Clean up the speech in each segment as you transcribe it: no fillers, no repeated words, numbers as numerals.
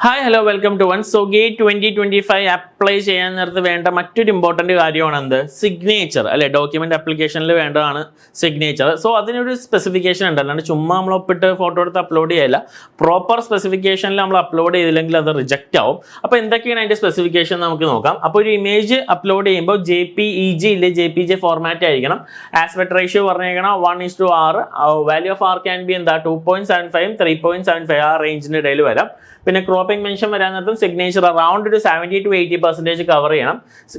Hi hello welcome to one. So GATE 2025 apply ചെയ്യാൻ നേരത്ത് വേണ്ട മറ്റൊരു ഇമ്പോർട്ടൻറ്റ് കാര്യമാണ് എന്ത്, സിഗ്നേച്ചർ അല്ലെ. ഡോക്യുമെന്റ് ആപ്ലിക്കേഷനിൽ വേണ്ടതാണ് സിഗ്നേച്ചർ. സോ അതിനൊരു സ്പെസിഫിക്കേഷൻ ഉണ്ട്, അല്ലാണ്ട് ചുമ്മാ നമ്മൾ ഒപ്പിട്ട് ഫോട്ടോ എടുത്ത് അപ്ലോഡ് ചെയ്യില്ല. പ്രോപ്പർ സ്പെസിഫിക്കേഷനിൽ നമ്മൾ അപ്ലോഡ് ചെയ്തില്ലെങ്കിൽ അത് റിജക്റ്റ് ആവും. അപ്പോൾ എന്തൊക്കെയാണ് അതിൻ്റെ സ്പെസിഫിക്കേഷൻ നമുക്ക് നോക്കാം. അപ്പോൾ ഒരു ഇമേജ് അപ്ലോഡ് ചെയ്യുമ്പോൾ JPEG ഇല്ലേ, JPG ഫോർമാറ്റ് ആയിരിക്കണം. ആസ്പെക്ട് റേഷ്യോ പറഞ്ഞേക്കണം 1:6. Value of R can be എന്താ 2.75 3.75 ആ റേഞ്ചിൻ്റെ ഇടയിൽ വരാം. പിന്നെ ക്രോപ്പിംഗ് മെൻഷൻ വരാൻ നേരത്തും സിഗ്നേച്ചർ അറൗണ്ട് ഒരു 70 to 80% കവർ ചെയ്യണം.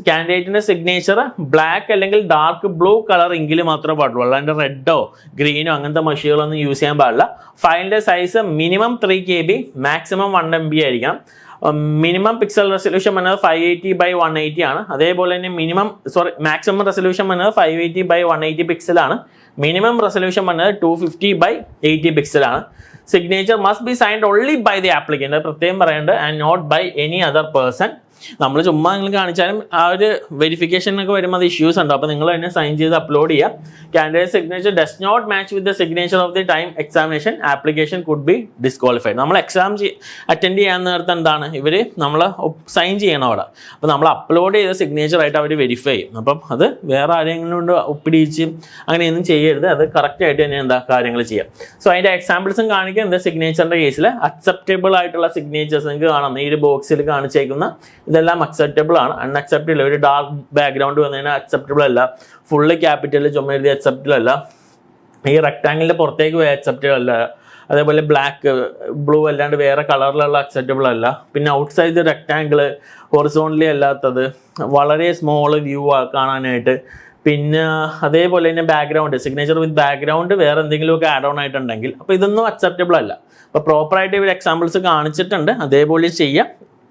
കാൻഡിഡേറ്റിന്റെ സിഗ്നേച്ചർ ബ്ലാക്ക് അല്ലെങ്കിൽ ഡാർക്ക് ബ്ലൂ കളർ എങ്കിലും മാത്രമേ പാടുള്ളൂ, അല്ലാണ്ട് റെഡോ ഗ്രീനോ അങ്ങനത്തെ മഷികളൊന്നും യൂസ് ചെയ്യാൻ പാടില്ല. ഫയലിന്റെ size minimum 3 KB, maximum 1 MB ആയിരിക്കണം. മിനിമം പിക്സൽ റെസൊല്യൂഷൻ വന്നത് 580x180 ആണ്. അതേപോലെ തന്നെ മാക്സിമം റെസൊല്യൂഷൻ വന്നത് 580x180 പിക്സലാണ്. മിനിമം റെസൊല്യൂഷൻ വന്നത് 250x80 പിക്സലാണ്. Signature must be signed only by the applicant, പ്രത്യേകം പറയേണ്ടത്, and not by any other person. നമ്മൾ ചുമ്മാ നിങ്ങൾ കാണിച്ചാലും ആ ഒരു വെരിഫിക്കേഷനൊക്കെ വരുമ്പോൾ അത് ഇഷ്യൂസ് ഉണ്ട്. അപ്പോൾ നിങ്ങൾ തന്നെ സൈൻ ചെയ്ത് അപ്ലോഡ് ചെയ്യാം. Candidate signature does not match with the signature of the time examination, application could be disqualified. നമ്മൾ എക്സാം അറ്റൻഡ് ചെയ്യാൻ നേരത്തെ എന്താണ്, ഇവർ നമ്മൾ സൈൻ ചെയ്യണം അവിടെ. അപ്പോൾ നമ്മൾ അപ്ലോഡ് ചെയ്ത സിഗ്നേച്ചറായിട്ട് അവർ വെരിഫൈ ചെയ്യും. അപ്പം അത് വേറെ ആരെങ്കിലും കൊണ്ട് ഒപ്പിടിച്ച് അങ്ങനെയൊന്നും ചെയ്യരുത്. അത് കറക്റ്റായിട്ട് തന്നെ എന്താ കാര്യങ്ങൾ ചെയ്യാം. സോ അതിൻ്റെ എക്സാമ്പിൾസും കാണിക്കുക. എന്താ സിഗ്നേച്ചറിൻ്റെ കേസിൽ അക്സെപ്റ്റബിൾ ആയിട്ടുള്ള സിഗ്നേച്ചേഴ്സ് നിങ്ങൾക്ക് കാണാം. ഈ ഒരു ബോക്സിൽ കാണിച്ചേക്കുന്ന ഇതെല്ലാം അക്സെപ്റ്റബിൾ ആണ്. അൺഅക്സെപ്റ്റബിൾ ഒരു ഡാർക്ക് ബാക്ക്ഗ്രൗണ്ട് വന്നതിന് അക്സെപ്റ്റബിൾ അല്ല. ഫുള്ള് ക്യാപിറ്റൽ ചുമ എഴുതി അക്സെപ്റ്റബിൾ അല്ല. ഈ റെക്ടാങ്കിളിൻ്റെ പുറത്തേക്ക് പോയി അക്സെപ്റ്റബിൾ അല്ല. അതേപോലെ ബ്ലാക്ക് ബ്ലൂ അല്ലാണ്ട് വേറെ കളറിലുള്ള അക്സെപ്റ്റബിൾ അല്ല. പിന്നെ ഔട്ട് സൈഡ് റെക്ടാങ്കിള് ഹൊറിസോണ്ടലി അല്ലാത്തത്, വളരെ സ്മോൾ വ്യൂ കാണാനായിട്ട്. പിന്നെ അതേപോലെ തന്നെ ബാക്ക്ഗ്രൗണ്ട്, സിഗ്നേച്ചർ വിത്ത് ബാക്ക്ഗ്രൗണ്ട് വേറെ എന്തെങ്കിലുമൊക്കെ ആഡ് ഓൺ ആയിട്ടുണ്ടെങ്കിൽ അപ്പോൾ ഇതൊന്നും അക്സെപ്റ്റബിൾ അല്ല. അപ്പോൾ പ്രോപ്പറായിട്ട് ഇവർ എക്സാമ്പിൾസ് കാണിച്ചിട്ടുണ്ട്, അതേപോലെ ചെയ്യാം.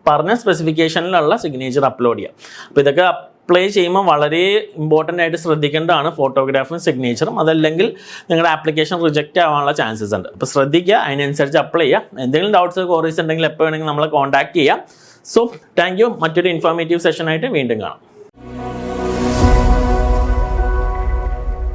പറഞ്ഞ സ്പെസിഫിക്കേഷനിലുള്ള സിഗ്നേച്ചർ അപ്ലോഡ് ചെയ്യാം. അപ്പോൾ ഇതൊക്കെ അപ്ലൈ ചെയ്യുമ്പോൾ വളരെ ഇമ്പോർട്ടൻ്റ് ആയിട്ട് ശ്രദ്ധിക്കേണ്ടതാണ് ഫോട്ടോഗ്രാഫും സിഗ്നേച്ചറും. അതല്ലെങ്കിൽ നിങ്ങളുടെ ആപ്ലിക്കേഷൻ റിജക്റ്റ് ആവാനുള്ള ചാൻസസ് ഉണ്ട്. അപ്പോൾ ശ്രദ്ധിക്കുക, അതിനനുസരിച്ച് അപ്ലൈ ചെയ്യുക. എന്തെങ്കിലും ഡൗട്ട്സ് ക്വയറീസ് ഉണ്ടെങ്കിൽ എപ്പോൾ വേണമെങ്കിൽ നമ്മളെ കോൺടാക്ട് ചെയ്യാം. So thank you. മറ്റൊരു ഇൻഫോർമേറ്റീവ് സെഷനായിട്ട് വീണ്ടും കാണാം.